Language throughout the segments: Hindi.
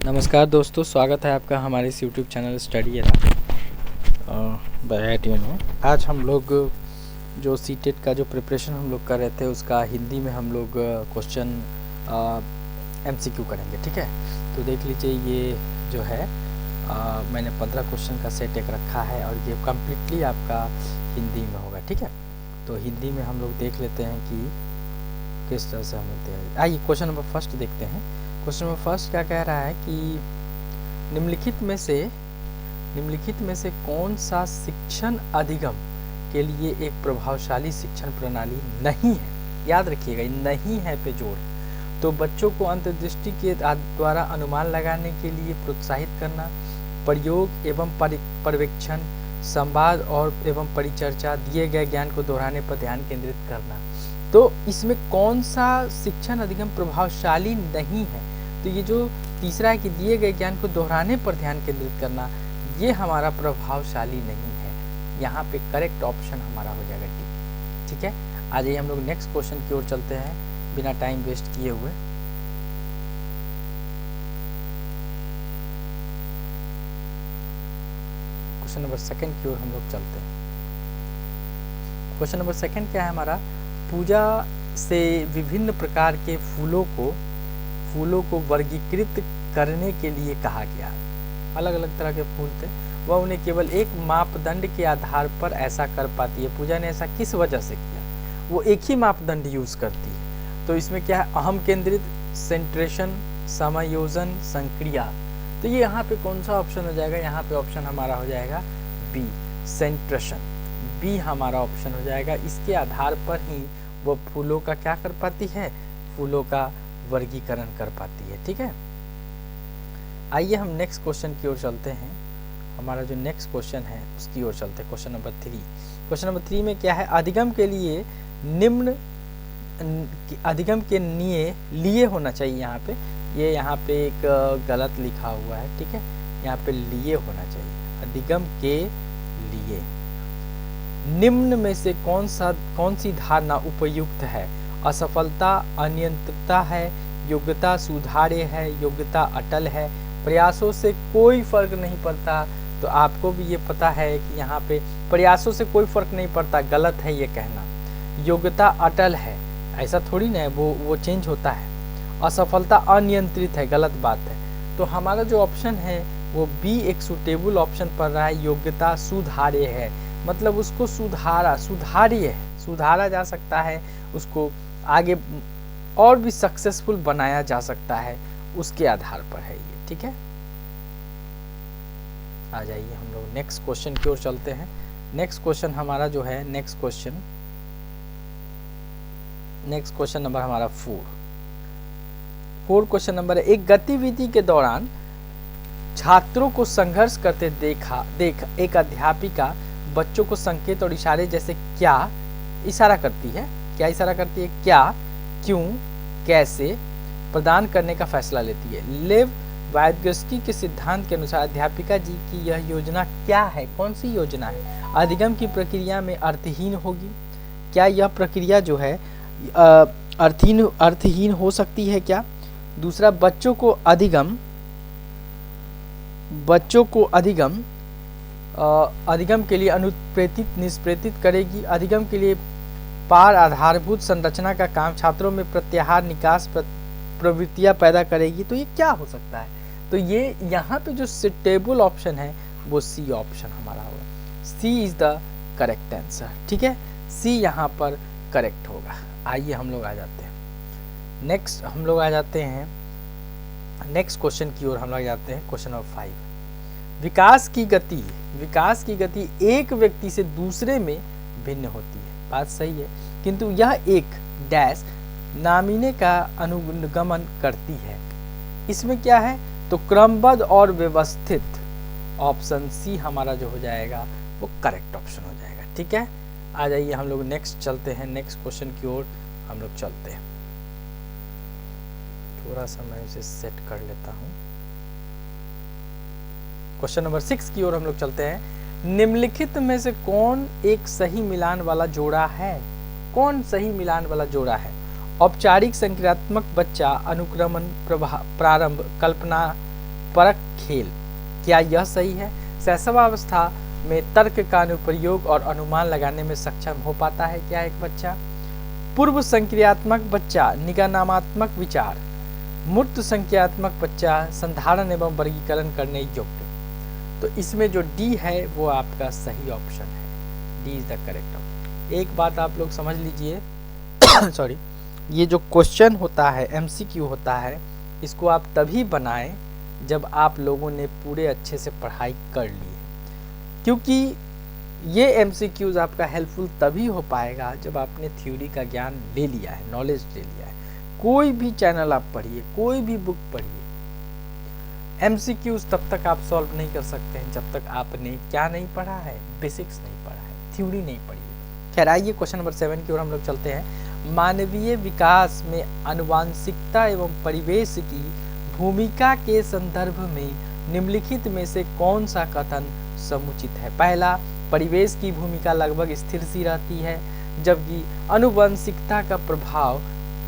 नमस्कार दोस्तों, स्वागत है आपका हमारे इस यूट्यूब चैनल स्टडी एरा में। आज हम लोग जो सीटेट का जो प्रिपरेशन हम लोग कर रहे थे उसका हिंदी में हम लोग क्वेश्चन एमसीक्यू करेंगे। ठीक है, तो देख लीजिए ये जो है मैंने 15 क्वेश्चन का सेट एक रखा है और ये कम्प्लीटली आपका हिंदी में होगा। ठीक है, तो हिंदी में हम लोग देख लेते हैं कि किस तरह से हम लोग तैयारी। आइए क्वेश्चन नंबर फर्स्ट देखते हैं। क्वेश्चन नंबर फर्स्ट क्या कह रहा है कि निम्नलिखित में से कौन सा शिक्षण अधिगम के लिए एक प्रभावशाली शिक्षण प्रणाली नहीं है। याद रखिएगा, नहीं है पे जोर। तो बच्चों को अंतर्दृष्टि के द्वारा अनुमान लगाने के लिए प्रोत्साहित करना, प्रयोग एवं पर्यवेक्षण, संवाद और एवं परिचर्चा, दिए गए ज्ञान को दोहराने पर ध्यान केंद्रित करना। तो इसमें कौन सा शिक्षण अधिगम प्रभावशाली नहीं है? तो ये जो तीसरा है कि दिए गए ज्ञान को दोहराने पर ध्यान केंद्रित करना, ये हमारा प्रभावशाली नहीं है। यहाँ पे करेक्ट ऑप्शन हमारा हो जाएगा डी। ठीक है, आज ये हम लोग नेक्स्ट क्वेश्चन की ओर चलते हैं बिना टाइम वेस्ट किए हुए। क्वेश्चन नंबर सेकंड की ओर हम लोग चलते हैं। क्वेश्चन नंबर सेकंड क्या है हमारा? पूजा से विभिन्न प्रकार के फूलों को वर्गीकृत करने के लिए कहा गया। अलग अलग तरह के फूल थे, वह उन्हें केवल एक मापदंड के आधार पर ऐसा कर पाती है। पूजा ने ऐसा किस वजह से किया? वो एक ही मापदंड यूज करती है। तो इसमें क्या है? अहम केंद्रित, सेंट्रेशन, समायोजन, संक्रिया। तो ये यहाँ पे कौन सा ऑप्शन हो जाएगा? यहाँ पे ऑप्शन हमारा हो जाएगा बी, सेंट्रेशन। बी हमारा ऑप्शन हो जाएगा। इसके आधार पर ही वो फूलों का क्या कर पाती है? फूलों का वर्गीकरण कर पाती है। ठीक है, आइए हम नेक्स्ट क्वेश्चन की ओर चलते हैं। हमारा जो नेक्स्ट क्वेश्चन है उसकी ओर चलते हैं। Question number 3। क्वेश्चन नंबर 3 में क्या है? अधिगम के लिए निम्न अधिगम के लिए होना चाहिए। यहाँ पे एक गलत लिखा हुआ है। ठीक है, यहाँ पे लिए होना चाहिए। अधिगम के लिए निम्न में से कौन सी धारणा उपयुक्त है? असफलता अनियंत्रितता है, योग्यता सुधार्य है, योग्यता अटल है, प्रयासों से कोई फर्क नहीं पड़ता। तो आपको भी ये पता है कि यहाँ पे प्रयासों से कोई फर्क नहीं पड़ता, गलत है ये कहना। योग्यता अटल है, ऐसा थोड़ी ना है, वो चेंज होता है। असफलता अनियंत्रित है, गलत बात है। तो हमारा जो ऑप्शन है वो बी एक सुटेबल ऑप्शन पड़ रहा है। योग्यता सुधार्य है, मतलब उसको सुधारा जा सकता है, उसको आगे और भी सक्सेसफुल बनाया जा सकता है, उसके आधार पर है ये। ठीक है, आ जाइए हम लोग नेक्स्ट क्वेश्चन की ओर चलते हैं। नेक्स्ट क्वेश्चन हमारा जो है नेक्स्ट क्वेश्चन नंबर हमारा 4 क्वेश्चन नंबर है। एक गतिविधि के दौरान छात्रों को संघर्ष करते देख एक अध्यापिका बच्चों को संकेत और इशारे जैसे क्या इशारा करती है? क्या, क्यों, कैसे प्रदान करने का फैसला लेती है। लेव वायगस्की के सिद्धांत के अनुसार अध्यापिका जी की यह योजना क्या है? कौन सी योजना है? अधिगम की प्रक्रिया में अर्थहीन होगी? क्या यह प्रक्रिया जो है अर्थहीन हो सकती है क्या? दूसरा, बच्चों को अधिगम के लिए अनुप्रेरित निष्प्रेरित करेगी। अधिगम के लिए पार आधारभूत संरचना का काम छात्रों में प्रत्याहार निकास प्रवृत्तियां पैदा करेगी। तो ये क्या हो सकता है? तो ये यहाँ पे जो सुटेबल ऑप्शन है वो सी ऑप्शन हमारा होगा। सी इज द करेक्ट आंसर। ठीक है, सी यहाँ पर करेक्ट होगा। आइए हम लोग आ जाते हैं नेक्स्ट क्वेश्चन की ओर हम लोग जाते हैं। Question number 5। विकास की गति एक व्यक्ति से दूसरे में भिन्न होती है। बात सही है, किंतु यह एक डैश नामीने का अनुगमन करती है। इसमें क्या है? तो क्रमबद्ध और व्यवस्थित। ऑप्शन सी हमारा जो हो जाएगा वो करेक्ट ऑप्शन हो जाएगा। ठीक है, आ जाइए हम लोग नेक्स्ट चलते हैं। नेक्स्ट क्वेश्चन की ओर हम लोग चलते हैं। थोड़ा सा मैं इसे सेट कर लेता हूँ। क्वेश्चन नंबर 6 की ओर हम लोग चलते हैं। निम्नलिखित में से कौन एक सही मिलान वाला जोड़ा है? औपचारिक संक्रियात्मक बच्चा, अनुक्रमण, प्रारंभ, कल्पना, परक खेल, क्या यह सही है? शैशवावस्था में तर्क का अनुप्रयोग और अनुमान लगाने में सक्षम हो पाता है क्या एक बच्चा? पूर्व संक्रियात्मक बच्चा निगमनात्मक विचार, मूर्त संख्यात्मक बच्चा संधारण एवं वर्गीकरण करने योग्य। तो इसमें जो डी है वो आपका सही ऑप्शन है, D is the correct option. एक बात आप लोग समझ लीजिए सॉरी, ये जो क्वेश्चन होता है एमसीक्यू होता है, इसको आप तभी बनाएं जब आप लोगों ने पूरे अच्छे से पढ़ाई कर ली है, क्योंकि ये एमसीक्यूज आपका हेल्पफुल तभी हो पाएगा जब आपने थ्योरी का ज्ञान ले लिया है, नॉलेज ले लिया है। कोई भी चैनल आप पढ़िए, कोई भी बुक पढ़िए, एमसीक्यूज तब तक आप सॉल्व नहीं कर सकते हैं जब तक आपने क्या नहीं पढ़ा है, बेसिक्स नहीं पढ़ा है, थ्योरी नहीं पढ़ी है। खैर आइए क्वेश्चन नंबर 7 की ओर हम लोग चलते हैं। मानवीय विकास में आनुवांशिकता एवं परिवेश की भूमिका के संदर्भ में निम्नलिखित में से कौन सा कथन समुचित है? पहला, परिवेश की भूमिका लगभग स्थिर सी रहती है, जबकि आनुवंशिकता का प्रभाव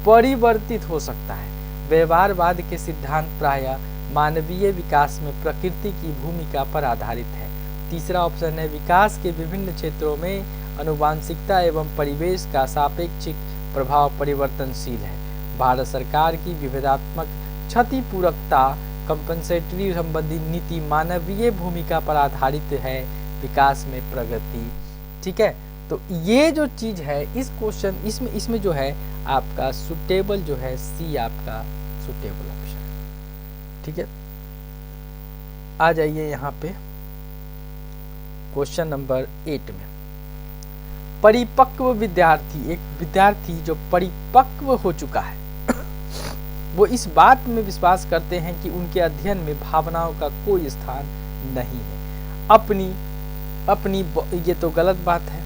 परिवर्तित हो सकता है। व्यवहारवाद के सिद्धांत प्रायः मानवीय विकास में प्रकृति की भूमिका पर आधारित है। तीसरा ऑप्शन है, विकास के विभिन्न क्षेत्रों में आनुवंशिकता एवं परिवेश का सापेक्षिक प्रभाव परिवर्तनशील है। भारत सरकार की विभेदात्मक क्षतिपूरकता कंपनसेटरी संबंधी नीति मानवीय भूमिका पर आधारित है विकास में प्रगति। ठीक है, तो ये जो चीज है इस क्वेश्चन इसमें जो है आपका सुटेबल जो है सी आपका सुटेबल ऑप्शन है। ठीक है, आ जाइए यहाँ पे क्वेश्चन नंबर 8 में। परिपक्व विद्यार्थी, एक विद्यार्थी जो परिपक्व हो चुका है वो इस बात में विश्वास करते हैं कि उनके अध्ययन में भावनाओं का कोई स्थान नहीं है। अपनी ये तो गलत बात है,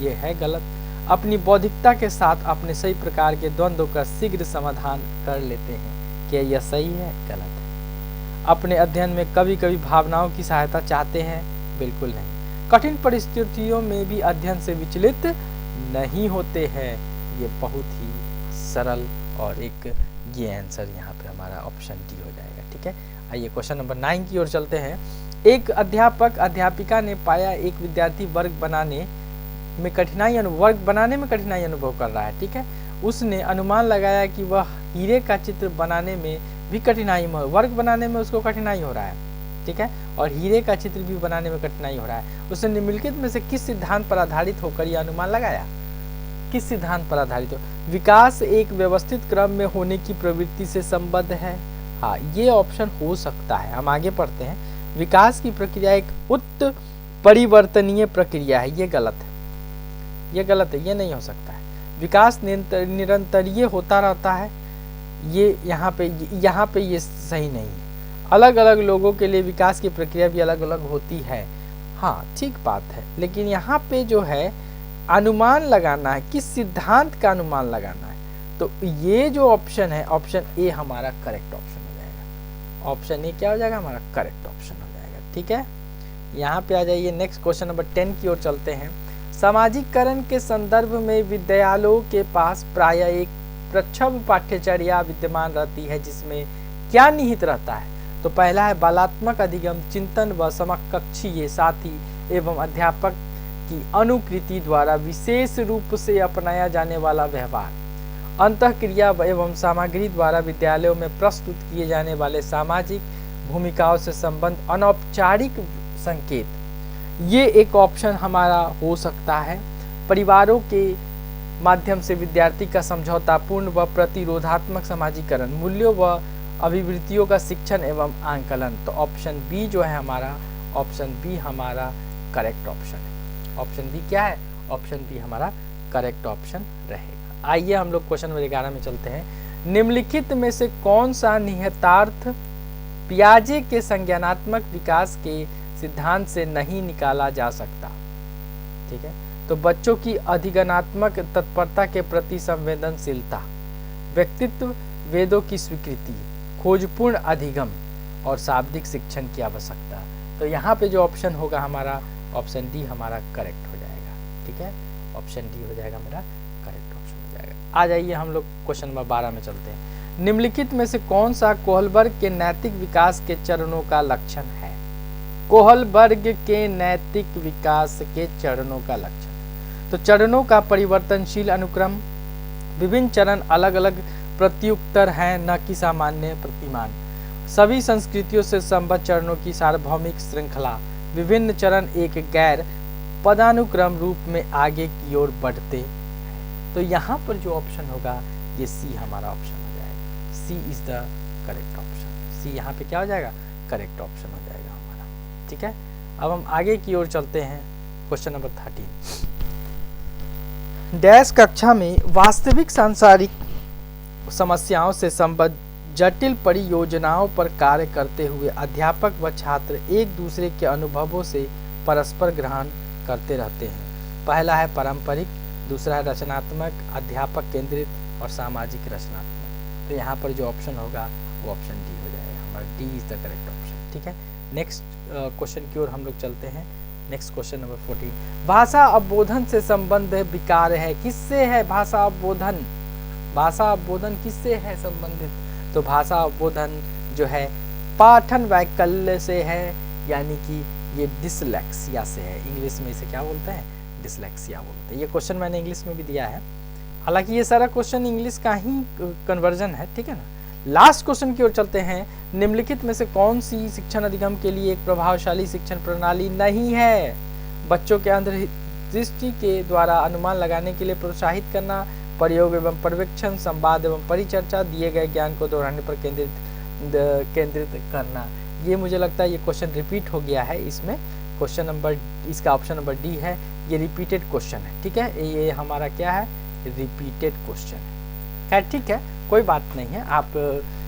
ये है गलत। अपनी बौद्धिकता के साथ अपने सही प्रकार के द्वंद्वों का शीघ्र समाधान कर लेते हैं। क्या यह सही है? गलत है। अपने अध्ययन में कभी कभी भावनाओं की सहायता चाहते हैं? बिल्कुल नहीं। कठिन परिस्थितियों में भी अध्ययन से विचलित नहीं होते हैं। ये बहुत ही सरल और एक ये आंसर यहाँ पे हमारा ऑप्शन डी हो जाएगा। ठीक है, आइए क्वेश्चन नंबर 9 की ओर चलते हैं। एक अध्यापक अध्यापिका ने पाया एक विद्यार्थी वर्ग बनाने में कठिनाई अनुभव कर रहा है। ठीक है, उसने अनुमान लगाया कि वह हीरे का चित्र बनाने में भी वर्ग बनाने में उसको कठिनाई हो रहा है। ठीक है, और हीरे का चित्र भी बनाने में कठिनाई हो रहा है। उसने निम्नलिखित में से किस सिद्धांत पर आधारित होकर यह अनुमान लगाया? किस सिद्धांत पर आधारित हो? विकास एक व्यवस्थित क्रम में होने की प्रवृत्ति से संबद्ध है। हाँ, ये ऑप्शन हो सकता है। हम आगे पढ़ते हैं। विकास की प्रक्रिया एक उत्परिवर्तनीय प्रक्रिया है। ये गलत है, ये गलत है, ये नहीं हो सकता है। विकास निरंतरीय होता रहता है। ये यहाँ पे ये सही नहीं है। अलग अलग लोगों के लिए विकास की प्रक्रिया भी अलग अलग होती है। हाँ, ठीक बात है, लेकिन यहाँ पे जो है अनुमान लगाना है, किस सिद्धांत का अनुमान लगाना है। तो ये जो ऑप्शन है, ऑप्शन ए हमारा करेक्ट ऑप्शन हो जाएगा। ऑप्शन ए क्या हो जाएगा? हमारा करेक्ट ऑप्शन हो जाएगा। ठीक है, यहाँ पे आ जाइए नेक्स्ट क्वेश्चन नंबर 10 की ओर चलते हैं। सामाजिकरण के संदर्भ में विद्यालयों के पास प्रायः एक प्रच्छन्न पाठ्यचर्या विद्यमान रहती है, जिसमें क्या निहित रहता है? तो पहला है बालात्मक अधिगम, चिंतन व समकक्षीय साथी एवं अध्यापक की अनुकृति द्वारा विशेष रूप से अपनाया जाने वाला व्यवहार, अंतःक्रिया एवं सामग्री द्वारा विद्यालयों में प्रस्तुत किए जाने वाले सामाजिक भूमिकाओं से संबंध अनौपचारिक संकेत। ये एक ऑप्शन हमारा हो सकता है। परिवारों के माध्यम से विद्यार्थी का समझौतापूर्ण व प्रतिरोधात्मक समाजीकरण, मूल्यों व अभिवृत्तियों का शिक्षण एवं आंकलन। तो ऑप्शन बी जो है हमारा, ऑप्शन बी हमारा करेक्ट ऑप्शन है। ऑप्शन बी क्या है? ऑप्शन बी हमारा करेक्ट ऑप्शन रहेगा। आइए हम लोग क्वेश्चन नंबर 11 में चलते हैं। निम्नलिखित में से कौन सा निहितार्थ पियाजे के संज्ञानात्मक विकास के सिद्धांत से नहीं निकाला जा सकता? ठीक है, तो बच्चों की अधिगणात्मक तत्परता के प्रति संवेदनशीलता, व्यक्तित्व वेदों की स्वीकृति, खोजपूर्ण अधिगम और शाब्दिक शिक्षण की आवश्यकता। तो यहाँ पे जो ऑप्शन होगा हमारा, ऑप्शन डी हमारा करेक्ट हो जाएगा। ठीक है, ऑप्शन डी हो जाएगा मेरा करेक्ट ऑप्शन हो जाएगा। आ जाइए हम लोग क्वेश्चन नंबर 12 में चलते हैं। निम्नलिखित में से कौन सा कोहलबर्ग के नैतिक विकास के चरणों का लक्षण है? कोहलबर्ग के नैतिक विकास के चरणों का लक्षण, तो चरणों का परिवर्तनशील अनुक्रम, विभिन्न चरण अलग अलग प्रत्युत्तर हैं न कि सामान्य प्रतिमान, सभी संस्कृतियों से संबद्ध चरणों की सार्वभौमिक श्रृंखला, विभिन्न चरण एक गैर पदानुक्रम रूप में आगे की ओर बढ़ते हैं। तो यहाँ पर जो ऑप्शन होगा ये सी हमारा ऑप्शन हो जाएगा। सी इज द करेक्ट ऑप्शन। सी यहाँ पे क्या हो जाएगा? करेक्ट ऑप्शन हो जाएगा हमारा। ठीक है, अब हम आगे की ओर चलते हैं। क्वेश्चन नंबर 13, डैश कक्षा में वास्तविक सांसारिक समस्याओं से संबद्ध जटिल परियोजनाओं पर कार्य करते हुए अध्यापक व छात्र एक दूसरे के अनुभवों से परस्पर ग्रहण करते रहते हैं। पहला है पारंपरिक, दूसरा है रचनात्मक, अध्यापक केंद्रित और सामाजिक रचनात्मक। तो यहाँ पर जो ऑप्शन होगा वो ऑप्शन डी हो जाएगा हमारा। D is the correct option. ठीक है, नेक्स्ट क्वेश्चन की ओर हम लोग चलते हैं। नेक्स्ट क्वेश्चन नंबर 14, भाषा अवबोधन से संबंध विकार है। किससे है भाषा अवबोधन? भाषा अवबोधन किससे है संबंधित? तो भाषा अवबोधन जो है पाठन वैकल्य से है, यानी कि ये डिसलेक्सिया से है। इंग्लिश में इसे क्या बोलते हैं? डिसलेक्सिया बोलते हैं। ये क्वेश्चन मैंने इंग्लिश में भी दिया है, हालांकि ये सारा क्वेश्चन इंग्लिश का ही कन्वर्जन है। ठीक है ना। लास्ट क्वेश्चन की ओर चलते हैं। निम्नलिखित में से कौन सी शिक्षण अधिगम के लिए एक प्रभावशाली शिक्षण प्रणाली नहीं है? बच्चों के अंतर्दृष्टि के द्वारा अनुमान लगाने के लिए प्रोत्साहित करना, प्रयोग एवं पर्यवेक्षण, संवाद एवं परिचर्चा, दिए गए ज्ञान को दोहराने पर केंद्रित करना। ये मुझे लगता है ये क्वेश्चन रिपीट हो गया है इसमें। क्वेश्चन नंबर, इसका ऑप्शन नंबर डी है। ये रिपीटेड क्वेश्चन है। ठीक है, ये हमारा क्या है? रिपीटेड क्वेश्चन है। खैर ठीक है, कोई बात नहीं है, आप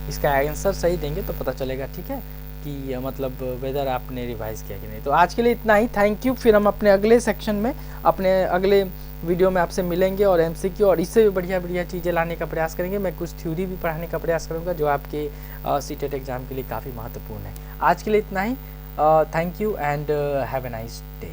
इसका आंसर सही देंगे तो पता चलेगा। ठीक है, कि मतलब वेदर आपने रिवाइज किया कि नहीं। तो आज के लिए इतना ही, थैंक यू। फिर हम अपने अगले सेक्शन में, अपने अगले वीडियो में आपसे मिलेंगे और एमसीक्यू और इससे भी बढ़िया बढ़िया चीज़ें लाने का प्रयास करेंगे। मैं कुछ थ्योरी भी पढ़ाने का प्रयास करूंगा जो आपके सीटेट एग्जाम के लिए काफ़ी महत्वपूर्ण है। आज के लिए इतना ही, thank you and have a nice day.